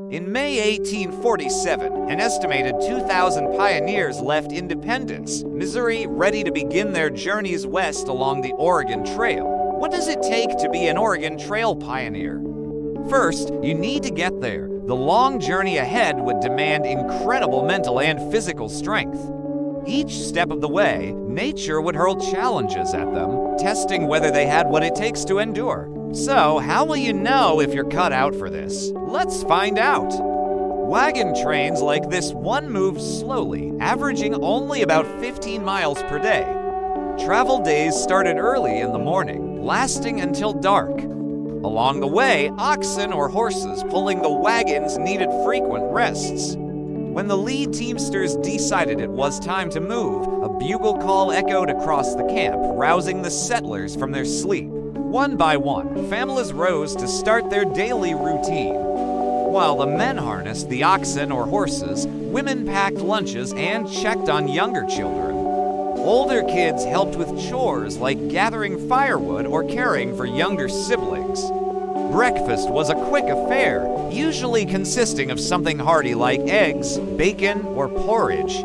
In May 1847, an estimated 2,000 pioneers left Independence, Missouri, ready to begin their journeys west along the Oregon Trail. What does it take to be an Oregon Trail pioneer? First, you need to get there. The long journey ahead would demand incredible mental and physical strength. Each step of the way, nature would hurl challenges at them, testing whether they had what it takes to endure. So, how will you know if you're cut out for this? Let's find out. Wagon trains like this one move slowly, averaging only about 15 miles per day. Travel days started early in the morning, lasting until dark. Along the way, oxen or horses pulling the wagons needed frequent rests. When the lead teamsters decided it was time to move, a bugle call echoed across the camp, rousing the settlers from their sleep. One by one, families rose to start their daily routine. While the men harnessed the oxen or horses, women packed lunches and checked on younger children. Older kids helped with chores like gathering firewood or caring for younger siblings. Breakfast was a quick affair, usually consisting of something hearty like eggs, bacon, or porridge.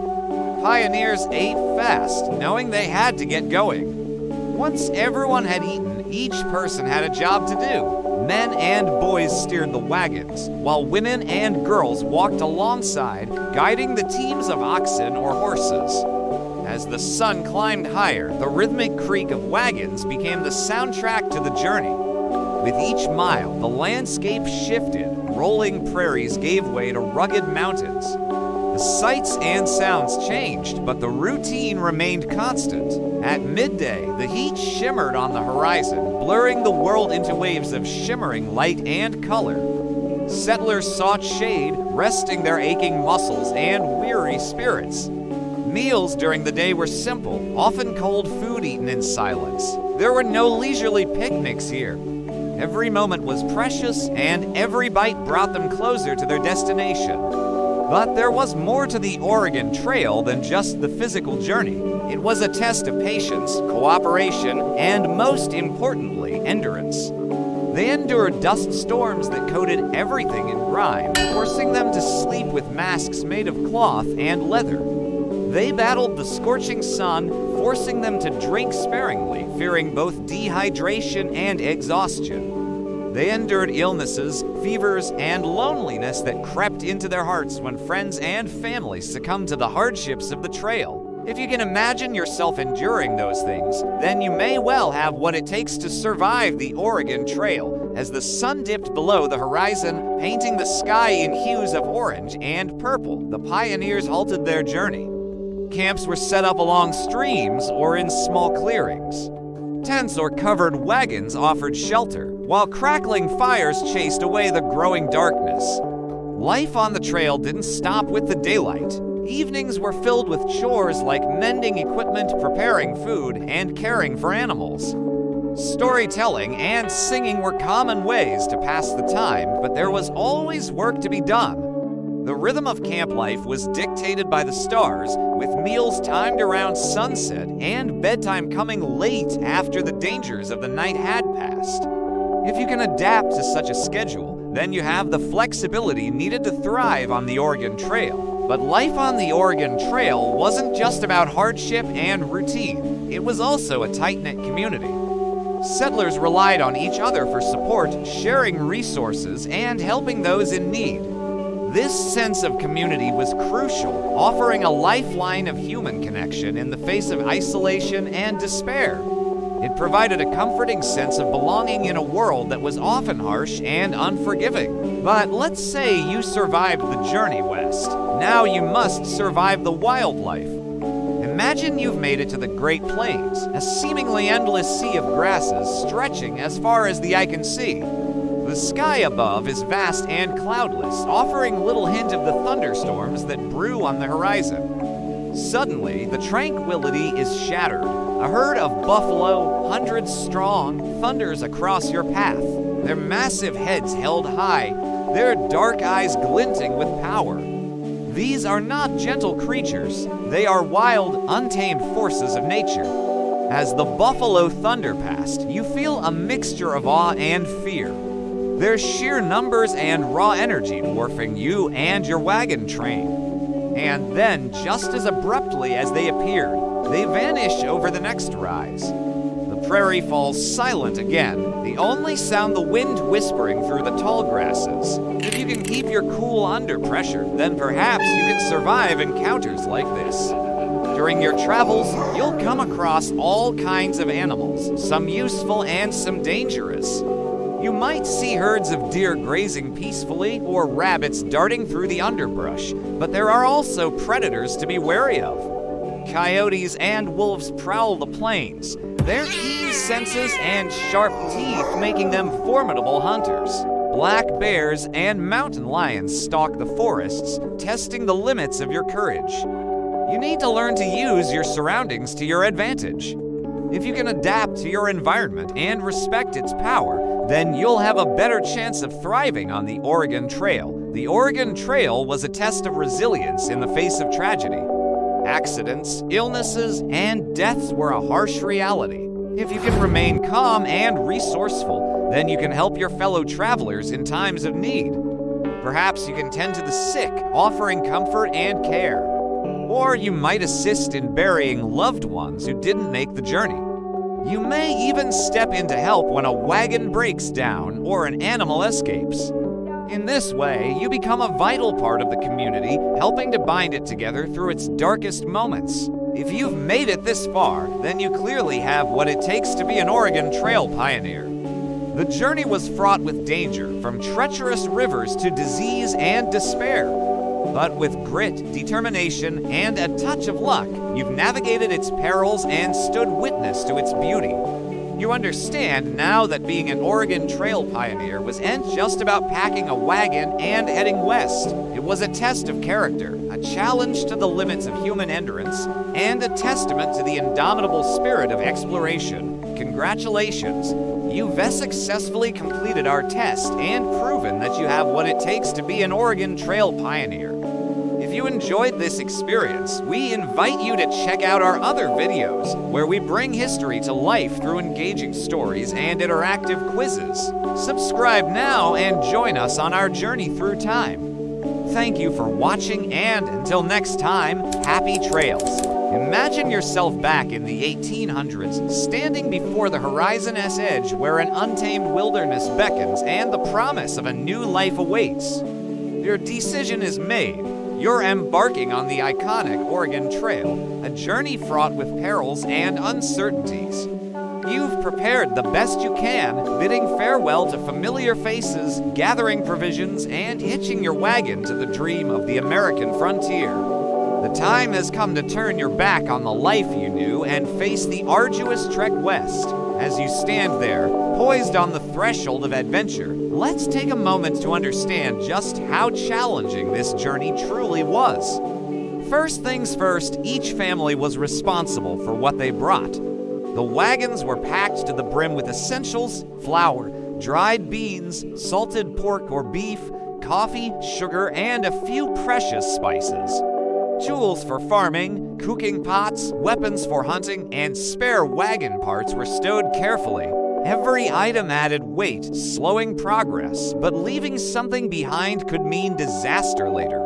Pioneers ate fast, knowing they had to get going. Once everyone had eaten, each person had a job to do. Men and boys steered the wagons, while women and girls walked alongside, guiding the teams of oxen or horses. As the sun climbed higher, the rhythmic creak of wagons became the soundtrack to the journey. With each mile, the landscape shifted. Rolling prairies gave way to rugged mountains. The sights and sounds changed, but the routine remained constant. At midday, the heat shimmered on the horizon, blurring the world into waves of shimmering light and color. Settlers sought shade, resting their aching muscles and weary spirits. Meals during the day were simple, often cold food eaten in silence. There were no leisurely picnics here. Every moment was precious, and every bite brought them closer to their destination. But there was more to the Oregon Trail than just the physical journey. It was a test of patience, cooperation, and most importantly, endurance. They endured dust storms that coated everything in grime, forcing them to sleep with masks made of cloth and leather. They battled the scorching sun, forcing them to drink sparingly, fearing both dehydration and exhaustion. They endured illnesses, fevers, and loneliness that crept into their hearts when friends and family succumbed to the hardships of the trail. If you can imagine yourself enduring those things, then you may well have what it takes to survive the Oregon Trail. As the sun dipped below the horizon, painting the sky in hues of orange and purple, the pioneers halted their journey. Camps were set up along streams or in small clearings. Tents or covered wagons offered shelter, while crackling fires chased away the growing darkness. Life on the trail didn't stop with the daylight. Evenings were filled with chores like mending equipment, preparing food, and caring for animals. Storytelling and singing were common ways to pass the time, but there was always work to be done. The rhythm of camp life was dictated by the stars, with meals timed around sunset and bedtime coming late after the dangers of the night had passed. If you can adapt to such a schedule, then you have the flexibility needed to thrive on the Oregon Trail. But life on the Oregon Trail wasn't just about hardship and routine. It was also a tight-knit community. Settlers relied on each other for support, sharing resources, and helping those in need. This sense of community was crucial, offering a lifeline of human connection in the face of isolation and despair. It provided a comforting sense of belonging in a world that was often harsh and unforgiving. But let's say you survived the journey west. Now you must survive the wildlife. Imagine you've made it to the Great Plains, a seemingly endless sea of grasses stretching as far as the eye can see. The sky above is vast and cloudless, offering little hint of the thunderstorms that brew on the horizon. Suddenly, the tranquility is shattered. A herd of buffalo, hundreds strong, thunders across your path, their massive heads held high, their dark eyes glinting with power. These are not gentle creatures. They are wild, untamed forces of nature. As the buffalo thunder past, you feel a mixture of awe and fear. their sheer numbers and raw energy dwarfing you and your wagon train. And then, just as abruptly as they appeared, they vanish over the next rise. The prairie falls silent again, the only sound the wind whispering through the tall grasses. If you can keep your cool under pressure, then perhaps you can survive encounters like this. During your travels, you'll come across all kinds of animals, some useful and some dangerous. You might see herds of deer grazing peacefully or rabbits darting through the underbrush, but there are also predators to be wary of. Coyotes and wolves prowl the plains, their keen senses and sharp teeth making them formidable hunters. Black bears and mountain lions stalk the forests, testing the limits of your courage. You need to learn to use your surroundings to your advantage. If you can adapt to your environment and respect its power, then you'll have a better chance of thriving on the Oregon Trail. The Oregon Trail was a test of resilience in the face of tragedy. Accidents, illnesses, and deaths were a harsh reality. If you can remain calm and resourceful, then you can help your fellow travelers in times of need. Perhaps you can tend to the sick, offering comfort and care. Or you might assist in burying loved ones who didn't make the journey. You may even step in to help when a wagon breaks down or an animal escapes. In this way, you become a vital part of the community, helping to bind it together through its darkest moments. If you've made it this far, then you clearly have what it takes to be an Oregon Trail pioneer. The journey was fraught with danger, from treacherous rivers to disease and despair. But with grit, determination, and a touch of luck, you've navigated its perils and stood witness to its beauty. You understand now that being an Oregon Trail pioneer wasn't just about packing a wagon and heading west. It was a test of character, a challenge to the limits of human endurance, and a testament to the indomitable spirit of exploration. Congratulations! You've successfully completed our test and proven that you have what it takes to be an Oregon Trail pioneer. If you enjoyed this experience, we invite you to check out our other videos, where we bring history to life through engaging stories and interactive quizzes. Subscribe now and join us on our journey through time. Thank you for watching, and until next time, happy trails. Imagine yourself back in the 1800s, standing before the horizon's edge where an untamed wilderness beckons and the promise of a new life awaits. Your decision is made. You're embarking on the iconic Oregon Trail, a journey fraught with perils and uncertainties. You've prepared the best you can, bidding farewell to familiar faces, gathering provisions, and hitching your wagon to the dream of the American frontier. The time has come to turn your back on the life you knew and face the arduous trek west. As you stand there, poised on the threshold of adventure, let's take a moment to understand just how challenging this journey truly was. First things first, each family was responsible for what they brought. The wagons were packed to the brim with essentials: flour, dried beans, salted pork or beef, coffee, sugar, and a few precious spices. Tools for farming, cooking pots, weapons for hunting, and spare wagon parts were stowed carefully. Every item added weight, slowing progress, but leaving something behind could mean disaster later.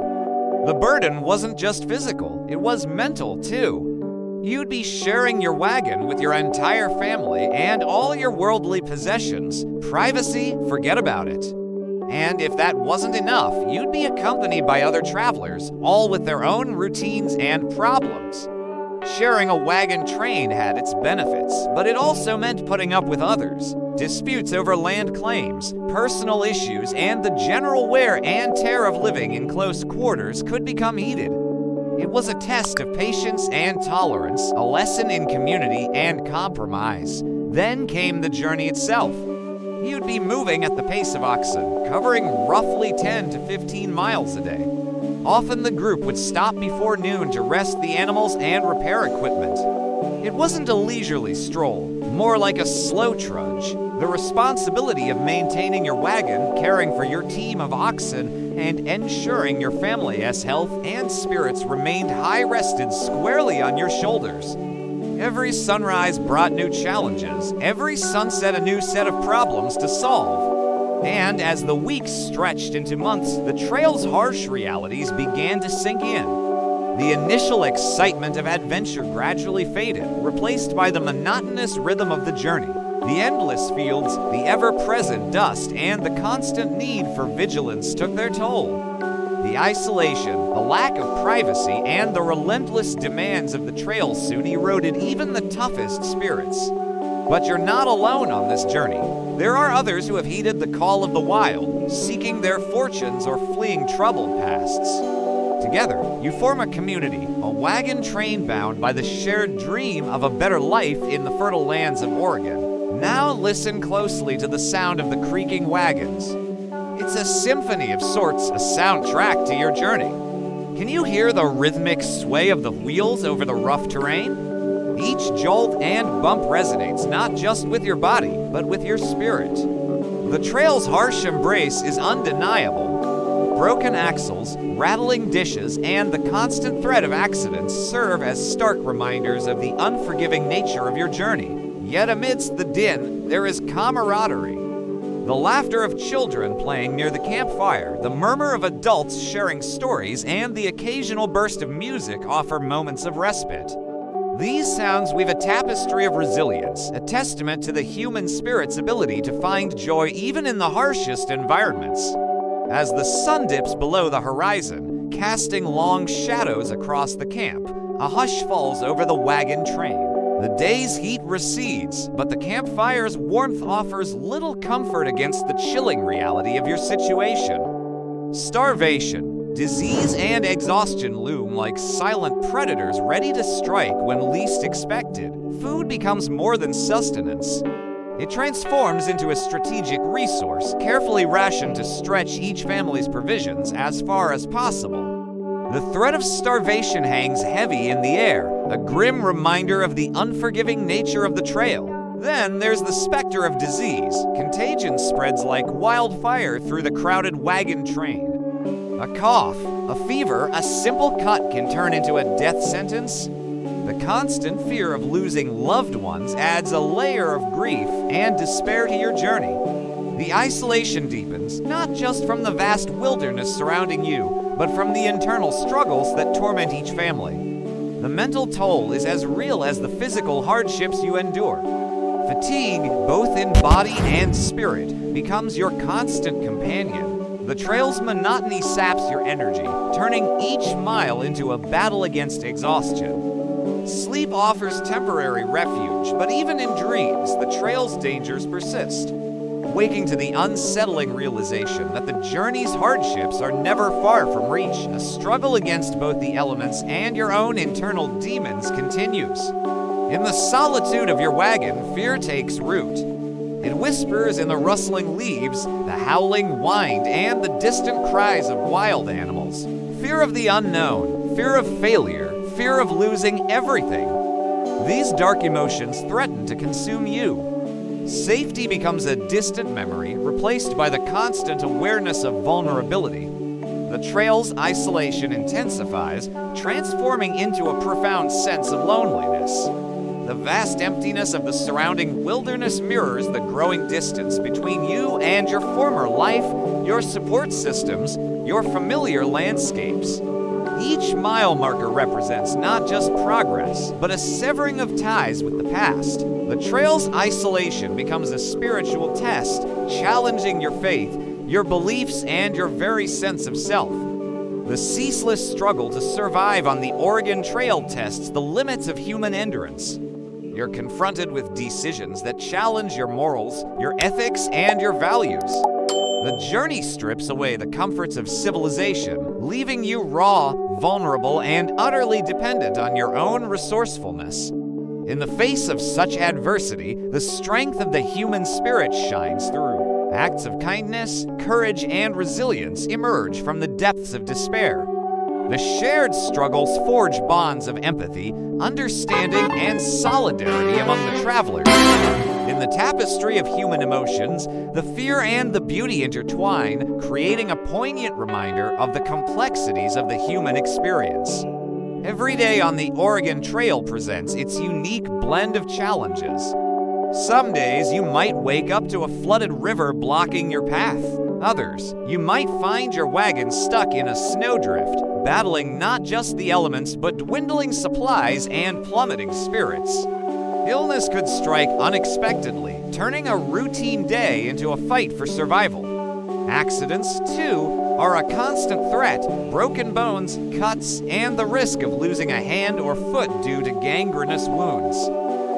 The burden wasn't just physical, it was mental too. You'd be sharing your wagon with your entire family and all your worldly possessions. Privacy, forget about it. And if that wasn't enough, you'd be accompanied by other travelers, all with their own routines and problems. Sharing a wagon train had its benefits, but it also meant putting up with others. Disputes over land claims, personal issues, and the general wear and tear of living in close quarters could become heated. It was a test of patience and tolerance, a lesson in community and compromise. Then came the journey itself. You'd be moving at the pace of oxen, covering roughly 10 to 15 miles a day. Often the group would stop before noon to rest the animals and repair equipment. It wasn't a leisurely stroll, more like a slow trudge. The responsibility of maintaining your wagon, caring for your team of oxen, and ensuring your family's health and spirits remained high-rested squarely on your shoulders. Every sunrise brought new challenges, every sunset a new set of problems to solve. And as the weeks stretched into months, the trail's harsh realities began to sink in. The initial excitement of adventure gradually faded, replaced by the monotonous rhythm of the journey. The endless fields, the ever-present dust, and the constant need for vigilance took their toll. The isolation, the lack of privacy, and the relentless demands of the trail soon eroded even the toughest spirits. But you're not alone on this journey. There are others who have heeded the call of the wild, seeking their fortunes or fleeing troubled pasts. Together, you form a community, a wagon train bound by the shared dream of a better life in the fertile lands of Oregon. Now listen closely to the sound of the creaking wagons. It's a symphony of sorts, a soundtrack to your journey. Can you hear the rhythmic sway of the wheels over the rough terrain? Each jolt and bump resonates not just with your body, but with your spirit. The trail's harsh embrace is undeniable. Broken axles, rattling dishes, and the constant threat of accidents serve as stark reminders of the unforgiving nature of your journey. Yet amidst the din, there is camaraderie. The laughter of children playing near the campfire, the murmur of adults sharing stories, and the occasional burst of music offer moments of respite. These sounds weave a tapestry of resilience, a testament to the human spirit's ability to find joy even in the harshest environments. As the sun dips below the horizon, casting long shadows across the camp, a hush falls over the wagon train. The day's heat recedes, but the campfire's warmth offers little comfort against the chilling reality of your situation. Starvation, disease, and exhaustion loom like silent predators ready to strike when least expected. Food becomes more than sustenance. It transforms into a strategic resource, carefully rationed to stretch each family's provisions as far as possible. The threat of starvation hangs heavy in the air, a grim reminder of the unforgiving nature of the trail. Then there's the specter of disease. Contagion spreads like wildfire through the crowded wagon train. A cough, a fever, a simple cut can turn into a death sentence. The constant fear of losing loved ones adds a layer of grief and despair to your journey. The isolation deepens, not just from the vast wilderness surrounding you, but from the internal struggles that torment each family. The mental toll is as real as the physical hardships you endure. Fatigue, both in body and spirit, becomes your constant companion. The trail's monotony saps your energy, turning each mile into a battle against exhaustion. Sleep offers temporary refuge, but even in dreams, the trail's dangers persist. Waking to the unsettling realization that the journey's hardships are never far from reach, a struggle against both the elements and your own internal demons continues. In the solitude of your wagon, fear takes root. It whispers in the rustling leaves, the howling wind, and the distant cries of wild animals. Fear of the unknown, fear of failure, fear of losing everything. These dark emotions threaten to consume you. Safety becomes a distant memory, replaced by the constant awareness of vulnerability. The trail's isolation intensifies, transforming into a profound sense of loneliness. The vast emptiness of the surrounding wilderness mirrors the growing distance between you and your former life, your support systems, your familiar landscapes. Each mile marker represents not just progress, but a severing of ties with the past. The trail's isolation becomes a spiritual test, challenging your faith, your beliefs, and your very sense of self. The ceaseless struggle to survive on the Oregon Trail tests the limits of human endurance. You're confronted with decisions that challenge your morals, your ethics, and your values. The journey strips away the comforts of civilization, leaving you raw, vulnerable, and utterly dependent on your own resourcefulness. In the face of such adversity, the strength of the human spirit shines through. Acts of kindness, courage, and resilience emerge from the depths of despair. The shared struggles forge bonds of empathy, understanding, and solidarity among the travelers. In the tapestry of human emotions, the fear and the beauty intertwine, creating a poignant reminder of the complexities of the human experience. Every day on the Oregon Trail presents its unique blend of challenges. Some days you might wake up to a flooded river blocking your path. Others, you might find your wagon stuck in a snowdrift, battling not just the elements but dwindling supplies and plummeting spirits. Illness could strike unexpectedly, turning a routine day into a fight for survival. Accidents, too, are a constant threat. Broken bones, cuts, and the risk of losing a hand or foot due to gangrenous wounds.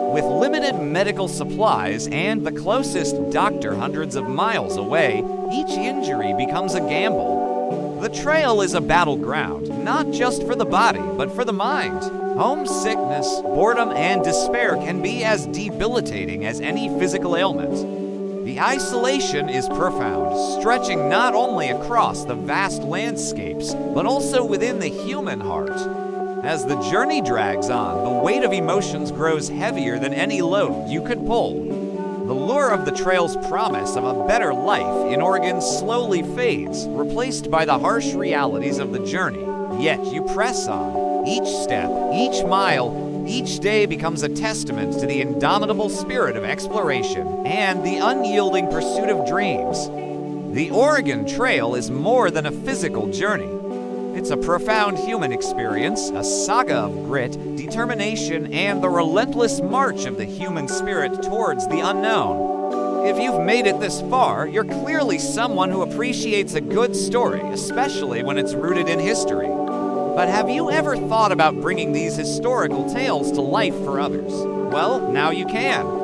With limited medical supplies and the closest doctor hundreds of miles away, each injury becomes a gamble. The trail is a battleground, not just for the body, but for the mind. Homesickness, boredom, and despair can be as debilitating as any physical ailment. The isolation is profound, stretching not only across the vast landscapes, but also within the human heart. As the journey drags on, the weight of emotions grows heavier than any load you could pull. The lure of the trail's promise of a better life in Oregon slowly fades, replaced by the harsh realities of the journey. Yet you press on. Each step, each mile, each day becomes a testament to the indomitable spirit of exploration and the unyielding pursuit of dreams. The Oregon Trail is more than a physical journey. It's a profound human experience, a saga of grit, determination, and the relentless march of the human spirit towards the unknown. If you've made it this far, you're clearly someone who appreciates a good story, especially when it's rooted in history. But have you ever thought about bringing these historical tales to life for others? Well, now you can.